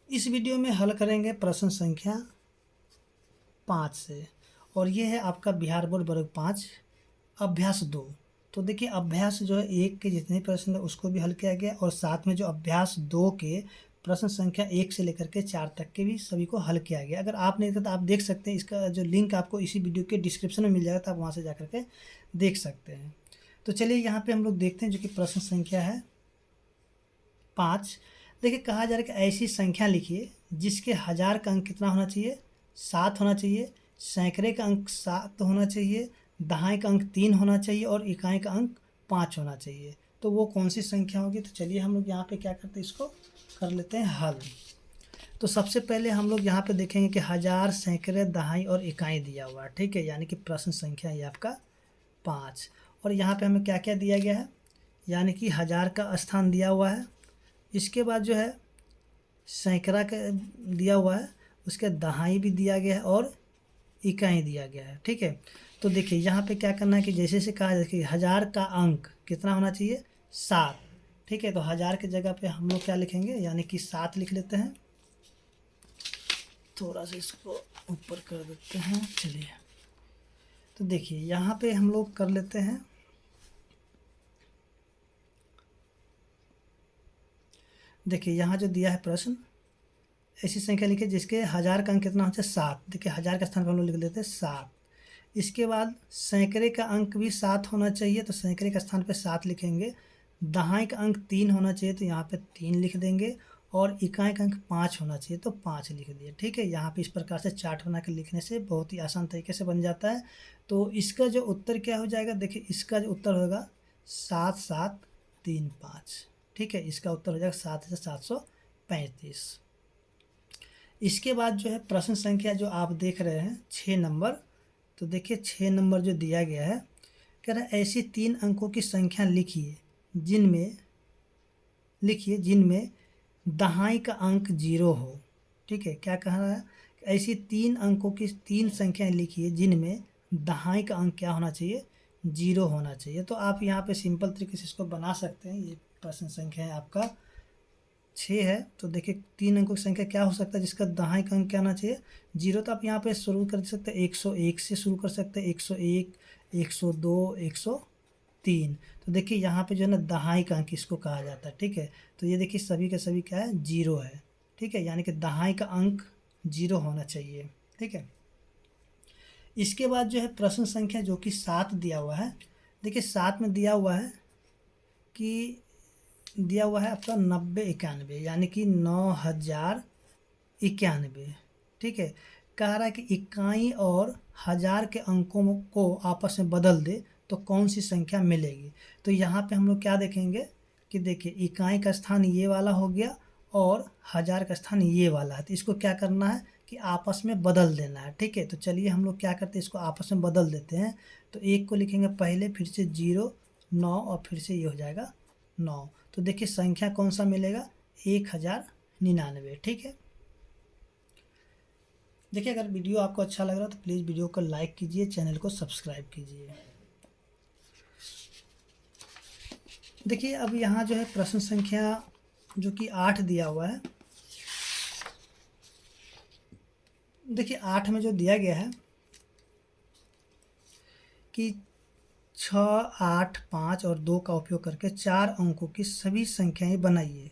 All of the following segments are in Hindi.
इस वीडियो में हल करेंगे प्रश्न संख्या 5 से, और ये है आपका बिहार बोर्ड वर्ग 5 अभ्यास 2। तो देखिए अभ्यास जो है 1 के जितने प्रश्न है उसको भी हल किया गया, और साथ में जो अभ्यास 2 के प्रश्न संख्या 1 से लेकर के 4 तक के भी सभी को हल किया गया। अगर आप नहीं देखा तो आप देख सकते हैं, इसका जो लिंक आपको इसी वीडियो के डिस्क्रिप्शन में मिल जाएगा, तो आप वहाँ से जा के देख सकते हैं। तो चलिए यहाँ पे हम लोग देखते हैं जो कि प्रश्न संख्या है 5। देखिए कहा जा रहा है कि ऐसी संख्या लिखिए जिसके 1000 का अंक कितना होना चाहिए, 7 होना चाहिए, सैकड़े का अंक 7 होना चाहिए, दहाई का अंक 3 होना चाहिए और इकाई का अंक 5 होना चाहिए। तो वो कौन सी संख्या होगी? तो चलिए हम लोग यहाँ पे क्या करते हैं, इसको कर लेते हैं हल। तो सबसे पहले हम लोग यहाँ पे देखेंगे कि 1000, सैकड़े, दहाई और इकाई दिया हुआ है, ठीक है, यानी कि प्रश्न संख्या ये आपका 5। और यहाँ पे हमें क्या क्या दिया गया है, यानी कि 1000 का स्थान दिया हुआ है, इसके बाद जो है सैकड़ा का दिया हुआ है, उसके दहाई भी दिया गया है और इकाई दिया गया है, ठीक है। तो देखिए यहाँ पे क्या करना है कि जैसे से कहा जाए कि 1000 का अंक कितना होना चाहिए, 7, ठीक है। तो 1000 की जगह पे हम लोग क्या लिखेंगे, यानी कि 7 लिख लेते हैं। थोड़ा सा इसको ऊपर कर देते हैं, चलिए। तो देखिए यहाँ पे हम लोग कर लेते हैं, देखिए यहाँ जो दिया है प्रश्न, ऐसी संख्या लिखिए जिसके 1000 का अंक कितना होता है, 7। देखिए 1000 के स्थान पर हम लोग लिख लेते हैं 7। इसके बाद सैकड़े का अंक भी 7 होना चाहिए, तो सैकड़े का स्थान पे 7 लिखेंगे। दहाई का अंक 3 होना चाहिए, तो यहाँ पे 3 लिख देंगे। और इकाई का अंक 5 होना चाहिए, तो 5 लिख दिए, ठीक है। यहाँ पे इस प्रकार से चार्ट बना के लिखने से बहुत ही आसान तरीके से बन जाता है। तो इसका जो उत्तर क्या हो जाएगा, देखिए इसका जो उत्तर होगा 7735, ठीक है। इसका उत्तर हो जाएगा 7735। इसके बाद जो है प्रश्न संख्या जो आप देख रहे हैं 6 नंबर। तो देखिए 6 नंबर जो दिया गया है, कह रहा है ऐसी 3 अंकों की संख्या लिखिए जिनमें दहाई का अंक 0 हो, ठीक है। क्या कह रहा है, ऐसी 3 अंकों की 3 संख्याएं लिखिए जिनमें दहाई का अंक क्या होना चाहिए, 0 होना चाहिए। तो आप यहाँ पे सिंपल तरीके से इसको बना सकते हैं। ये प्रश्न संख्या है आपका 6 है। तो देखिए 3 अंकों की संख्या क्या हो सकता है जिसका दहाई का अंक क्या आना चाहिए, 0। तो आप यहाँ पे शुरू कर सकते हैं 101 से शुरू कर सकते हैं, 101, 102, 103। तो देखिए यहाँ पे जो है ना दहाई का अंक इसको कहा जाता है, ठीक है। तो ये देखिए सभी के सभी क्या है, 0 है, ठीक है, यानी कि दहाई का अंक 0 होना चाहिए, ठीक है। इसके बाद जो है प्रश्न संख्या जो कि 7 दिया हुआ है। देखिए 7 में दिया हुआ है कि आपका 9091, यानी कि 9091, ठीक है। कह रहा है कि इकाई और 1000 के अंकों को आपस में बदल दे तो कौन सी संख्या मिलेगी। तो यहाँ पे हम लोग क्या देखेंगे कि देखिए इकाई का स्थान ये वाला हो गया और 1000 का स्थान ये वाला है। तो इसको क्या करना है कि आपस में बदल देना है, ठीक है। तो चलिए हम लोग क्या करते हैं, इसको आपस में बदल देते हैं। तो एक को लिखेंगे पहले, फिर से 0, 9 और फिर से ये हो जाएगा 9। तो देखिए संख्या कौन सा मिलेगा, 1099, ठीक है। देखिए अगर वीडियो आपको अच्छा लग रहा है तो प्लीज़ वीडियो को लाइक कीजिए, चैनल को सब्सक्राइब कीजिए। देखिए अब यहाँ जो है प्रश्न संख्या जो कि 8 दिया हुआ है। देखिए 8 में जो दिया गया है कि 6, 8, 5 और 2 का उपयोग करके 4 अंकों की सभी संख्याएं बनाइए।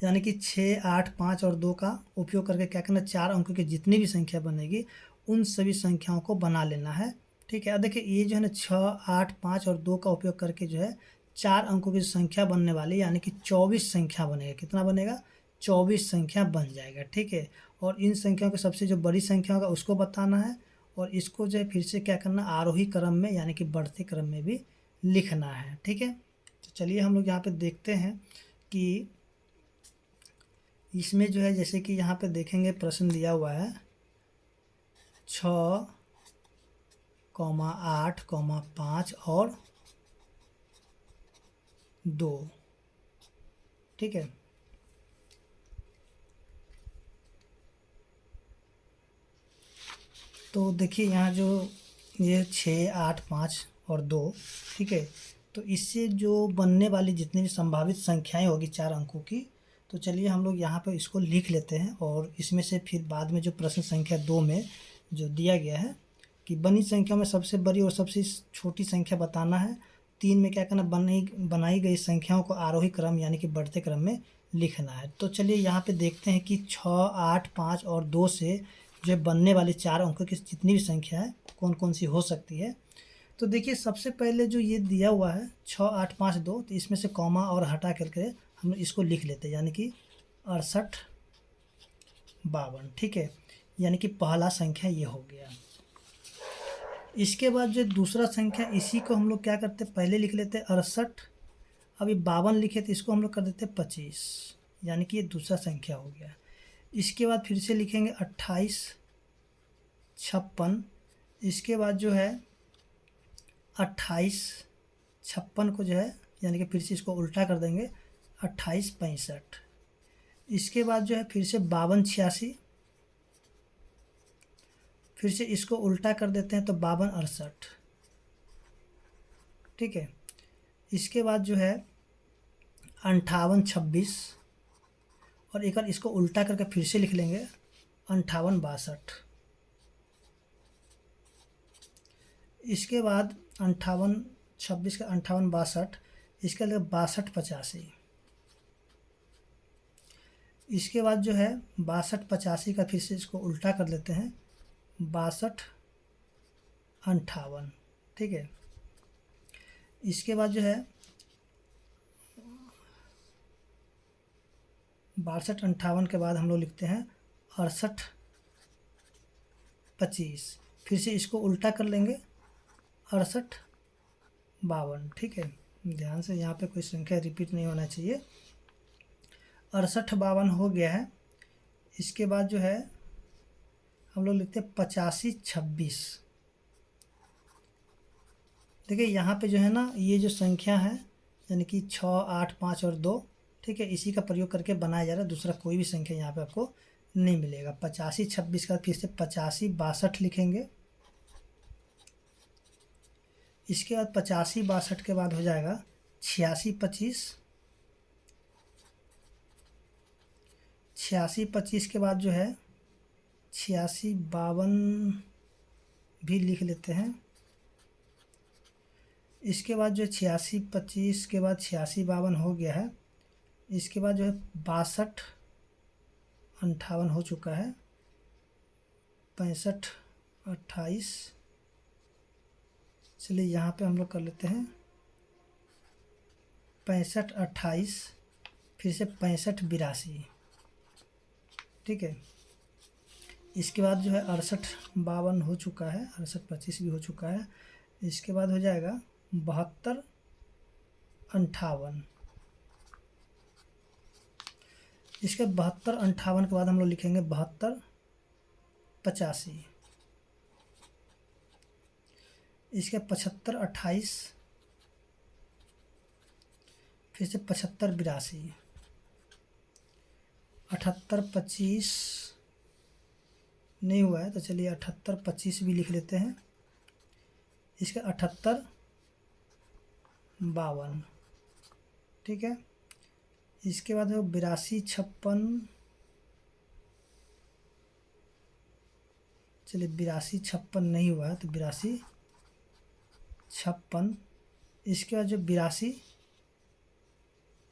यानी कि 6, 8, 5 और 2 का उपयोग करके क्या करना, 4 अंकों की जितनी भी संख्या बनेगी उन सभी संख्याओं को बना लेना है, ठीक है। अब देखिए ये जो है ना 6, 8, 5 और 2 का उपयोग करके जो है 4 अंकों की संख्या बनने वाली, यानी कि 24 संख्या बनेगा। कितना बनेगा, 24 संख्या बन जाएगा, ठीक है। और इन संख्याओं की सबसे जो बड़ी संख्या होगा उसको बताना है, और इसको जो है फिर से क्या करना, आरोही क्रम में यानी कि बढ़ते क्रम में भी लिखना है, ठीक है। तो चलिए हम लोग यहाँ पे देखते हैं कि इसमें जो है जैसे कि यहाँ पे देखेंगे प्रश्न दिया हुआ है 6, 8, 5 और 2, ठीक है। तो देखिए यहाँ जो ये 6, 8, 5 और 2, ठीक है। तो इससे जो बनने वाली जितनी भी संभावित संख्याएं होगी 4 अंकों की, तो चलिए हम लोग यहाँ पे इसको लिख लेते हैं और इसमें से फिर बाद में जो प्रश्न संख्या 2 में जो दिया गया है कि बनी संख्या में सबसे बड़ी और सबसे छोटी संख्या बताना है। 3 में क्या करना, बनाई गई संख्याओं को आरोही क्रम यानी कि बढ़ते क्रम में लिखना है। तो चलिए यहाँ पे देखते हैं कि 6, 8, 5 और 2 से जो बनने वाली 4 अंकों की जितनी भी संख्या है कौन कौन सी हो सकती है। तो देखिए सबसे पहले जो ये दिया हुआ है 6, 8, 5, 2, तो इसमें से कॉमा और हटा करके हम इसको लिख लेते हैं, यानी कि 68, 52। ठीक है, यानी कि पहला संख्या ये हो गया। इसके बाद जो दूसरा संख्या, इसी को हम लोग क्या करते हैं, पहले लिख लेते हैं 68, अभी 52 लिखे तो इसको हम लोग कर देते हैं 25, यानी कि ये दूसरा संख्या हो गया। इसके बाद फिर से लिखेंगे 28, 56। इसके बाद जो है 28, 56 को जो है यानी कि फिर से इसको उल्टा कर देंगे 28, 65। इसके बाद जो है फिर से 52, 86, फिर से इसको उल्टा कर देते हैं तो 52, 68। ठीक है, इसके बाद जो है 58, 26 और एक बार इसको उल्टा करके फिर से लिख लेंगे 58, 62। इसके बाद 58, 26 का 58, 62, इसके लिए 62, 85। इसके बाद जो है 62, 85 का फिर से इसको उल्टा कर लेते हैं 62, 58। ठीक है, इसके बाद जो है 62, 58 के बाद हम लोग लिखते हैं 68, 25। फिर से इसको उल्टा कर लेंगे 68, 52। ठीक है, ध्यान से, यहाँ पे कोई संख्या रिपीट नहीं होना चाहिए। 68, 52 हो गया है। इसके बाद जो है हम लोग लिखते हैं 85, 26। देखिए यहाँ पे जो है ना, ये जो संख्या है यानी कि 6, 8, 5 और 2, ठीक है, इसी का प्रयोग करके बनाया जा रहा है, दूसरा कोई भी संख्या यहाँ पे आपको नहीं मिलेगा। 85, 26 का फिर से 85, 62 लिखेंगे। इसके बाद 85, 62 के बाद हो जाएगा 86, 25। 86, 25 के बाद जो है 86, 52 भी लिख लेते हैं। इसके बाद जो है 86, 25 के बाद 86, 52 हो गया है। इसके बाद जो है 62, 58 हो चुका है। 65, 28। चलिए यहाँ पे हम लोग कर लेते हैं 65, 28, फिर से 65, 82। ठीक है, इसके बाद जो है 68, 52 हो चुका है, 68, 25 भी हो चुका है। इसके बाद हो जाएगा 72, 58। इसके 72, 58 के बाद हम लोग लिखेंगे 72, 85। इसके 75, 28, फिर से 75, 82। 78, 25 नहीं हुआ है तो चलिए 78, 25 भी लिख लेते हैं। इसका 78, 52। ठीक है, इसके बाद है 82, 56। चलिए 82, 56 नहीं हुआ है तो 82, 56। इसके बाद जो 82,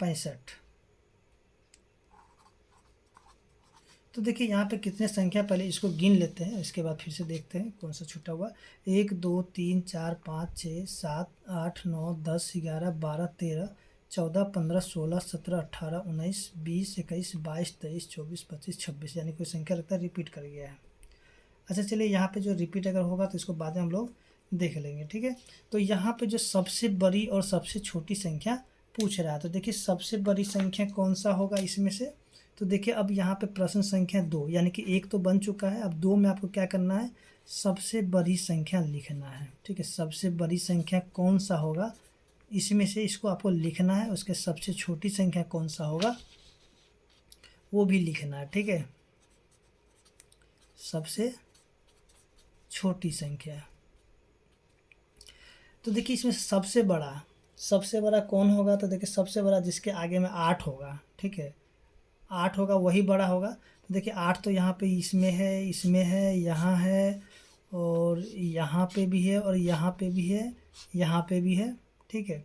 65। तो देखिए यहाँ पे कितने संख्या, पहले इसको गिन लेते हैं, इसके बाद फिर से देखते हैं कौन सा छूटा हुआ। 1, 2, 3, 4, 5, 6, 7, 8, 9, 10, 11, 12, 13, 14, 15, 16, 17, 18, 19, 20, 21, 22, 23, 24, 25, 26, यानी कोई संख्या लगता है रिपीट कर गया है। अच्छा चलिए यहाँ पे जो रिपीट अगर होगा तो इसको बाद में हम लोग देख लेंगे। ठीक है, तो यहाँ पे जो सबसे बड़ी और सबसे छोटी संख्या पूछ रहा है, तो देखिए सबसे बड़ी संख्या कौन सा होगा इसमें से। तो देखिए अब यहाँ पे प्रश्न संख्या 2, यानी कि 1 तो बन चुका है, अब 2 में आपको क्या करना है, सबसे बड़ी संख्या लिखना है। ठीक है, सबसे बड़ी संख्या कौन सा होगा इसमें से इसको आपको लिखना है, उसके सबसे छोटी संख्या कौन सा होगा वो भी लिखना है। ठीक है, सबसे छोटी संख्या। तो देखिए इसमें सबसे बड़ा कौन होगा, तो देखिए सबसे बड़ा जिसके आगे में 8 होगा। ठीक है, 8 होगा वही बड़ा होगा। तो देखिए 8 तो यहाँ पे इसमें है, यहाँ है, और यहाँ पे भी है, और यहाँ पे भी है, यहाँ पे भी है, ठीक है।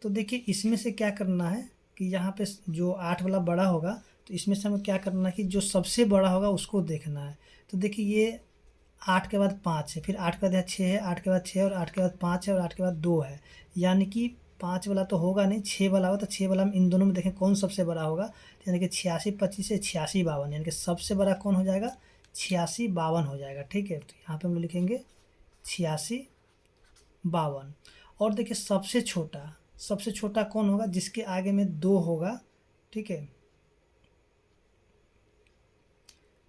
तो देखिए इसमें से क्या करना है कि यहाँ पे जो 8 वाला बड़ा होगा, तो इसमें से हमें क्या करना है कि जो सबसे बड़ा होगा उसको देखना है। तो देखिए ये 8 के बाद 5 है, फिर 8 के बाद यहाँ 6 है, 8 के बाद 6 और 8 के बाद 5 है, और 8 के बाद 2 है, यानी कि 5 वाला तो होगा नहीं, 6 वाला होगा। तो 6 वाला में इन दोनों में देखें कौन सबसे बड़ा होगा, तो यानी कि 86 25 से 86 52, यानी कि सबसे बड़ा कौन हो जाएगा, 86 52 हो जाएगा, ठीक है। तो यहाँ पे हम लोग लिखेंगे 86 52। और देखिए सबसे छोटा कौन होगा, जिसके आगे में 2 होगा, ठीक है।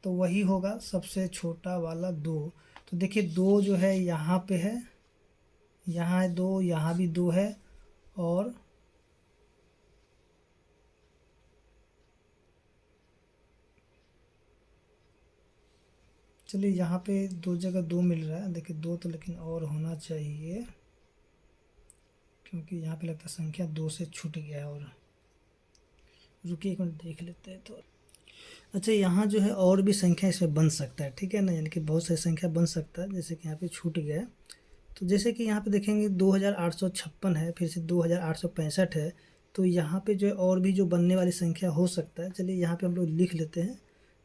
तो वही होगा सबसे छोटा वाला 2। तो देखिए 2 जो है यहाँ पे है, यहाँ है 2, यहाँ भी 2 है, और चलिए यहाँ पे 2 जगह 2 मिल रहा है। देखिए 2 तो लेकिन और होना चाहिए, क्योंकि यहाँ पे लगता है संख्या 2 से छूट गया है। और रुकिए एक मिनट देख लेते हैं। तो अच्छा, यहाँ जो है और भी संख्या इसमें बन सकता है, ठीक है ना, यानी कि बहुत सारी संख्या बन सकता है, जैसे कि यहाँ पे छूट गया है। तो जैसे कि यहाँ पे देखेंगे 2856 है, फिर से 2865 है। तो यहाँ पे जो है और भी जो बनने वाली संख्या हो सकता है, चलिए यहाँ पे हम लोग लिख लेते हैं,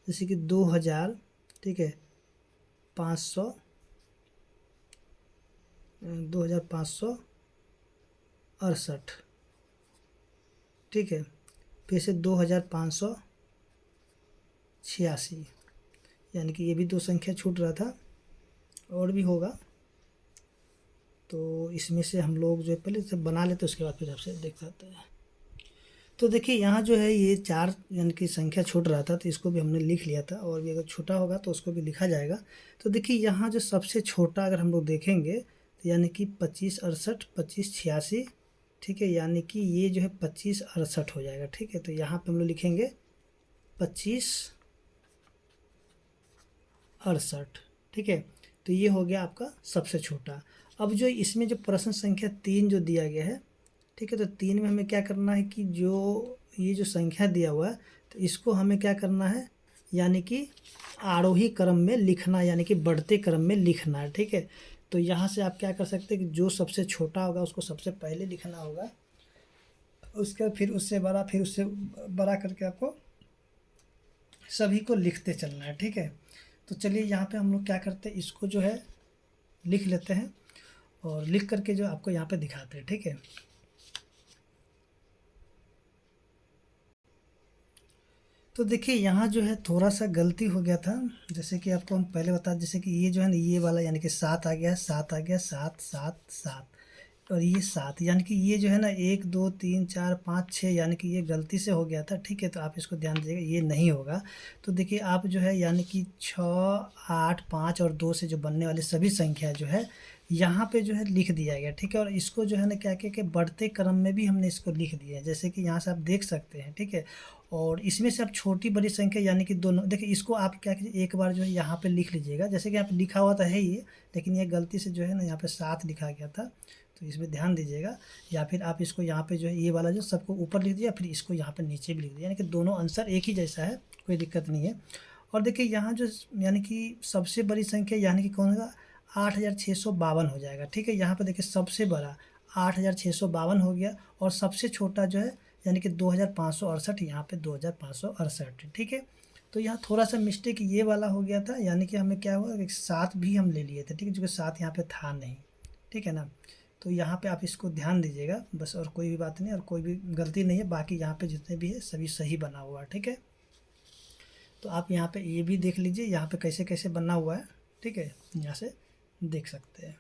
जैसे कि 2000, ठीक है, 500, 2568, ठीक है, फिर से 2586, यानी कि ये भी 2 संख्या छूट रहा था, और भी होगा। तो इसमें से हम लोग जो है पहले से बना लेते, उसके बाद फिर आपसे देख सकते हैं। तो देखिए यहाँ जो है ये 4 यानी कि संख्या छूट रहा था, तो इसको भी हमने लिख लिया था, और भी अगर छोटा होगा तो उसको भी लिखा जाएगा। तो देखिए यहाँ जो सबसे छोटा अगर हम लोग देखेंगे, तो यानी कि 2568 2586, ठीक है, यानी कि ये जो है 2568 हो जाएगा, ठीक है। तो यहाँ पे हम लोग लिखेंगे 2568, ठीक है। तो ये हो गया आपका सबसे छोटा। अब जो इसमें जो प्रश्न संख्या 3 जो दिया गया है, ठीक है, तो 3 में हमें क्या करना है कि जो ये जो संख्या दिया हुआ है, तो इसको हमें क्या करना है, यानी कि आरोही क्रम में लिखना, यानी कि बढ़ते क्रम में लिखना है, ठीक है। तो यहाँ से आप क्या कर सकते हैं कि जो सबसे छोटा होगा उसको सबसे पहले लिखना होगा, उसके फिर उससे बड़ा, फिर उससे बड़ा करके आपको सभी को लिखते चलना है, ठीक है। तो चलिए यहाँ पे हम लोग क्या करते हैं, इसको जो है लिख लेते हैं, और लिख करके जो आपको यहाँ पे दिखाते हैं, ठीक है। तो देखिए यहाँ जो है थोड़ा सा गलती हो गया था, जैसे कि आपको हम पहले बता, जैसे कि ये जो है ना, ये वाला यानी कि 7 आ गया, 7 आ गया, 7 7 7, और ये 7, यानी कि ये जो है ना 1 2 3 4 5 6, यानी कि ये गलती से हो गया था, ठीक है। तो आप इसको ध्यान दीजिएगा, ये नहीं होगा। तो देखिए आप जो है यानी कि 6 8 5 और 2 से जो बनने वाली सभी संख्या जो है यहाँ पे जो है लिख दिया गया, ठीक है। और इसको जो है ना क्या क्या के बढ़ते क्रम में भी हमने इसको लिख दिया है, जैसे कि यहाँ से आप देख सकते हैं, ठीक है। और इसमें से आप छोटी बड़ी संख्या यानी कि दोनों देखिए, इसको आप क्या कीजिए, एक बार जो है यहाँ पे लिख लीजिएगा, जैसे कि यहाँ पे लिखा हुआ था है ये, लेकिन ये गलती से जो है ना यहाँ पे 7 लिखा गया था, तो इसमें ध्यान दीजिएगा। या फिर आप इसको यहाँ पे जो है ये वाला जो सबको ऊपर लिख दिया, फिर इसको यहाँ पे नीचे भी लिख दिया, यानी कि दोनों आंसर एक ही जैसा है, कोई दिक्कत नहीं है। और देखिए यहाँ जो यानी कि सबसे बड़ी संख्या यानी कि कौन होगा, 8652 हो जाएगा, ठीक है। यहाँ पे देखिए सबसे बड़ा 8652 हो गया, और सबसे छोटा जो है यानी कि 2568, यहाँ पे 2568, ठीक है। तो यहाँ थोड़ा सा मिस्टेक ये वाला हो गया था, यानी कि हमें क्या हुआ, एक 7 भी हम ले लिए थे, ठीक है, जो कि 7 यहाँ पे था नहीं, ठीक है ना। तो यहाँ पे आप इसको ध्यान दीजिएगा बस, और कोई भी बात नहीं, और कोई भी गलती नहीं है, बाकी यहाँ पे जितने भी है सभी सही बना हुआ है, ठीक है। तो आप यहाँ पे ये भी देख लीजिए यहाँ पे कैसे कैसे बना हुआ है, ठीक है, यहाँ से देख सकते हैं।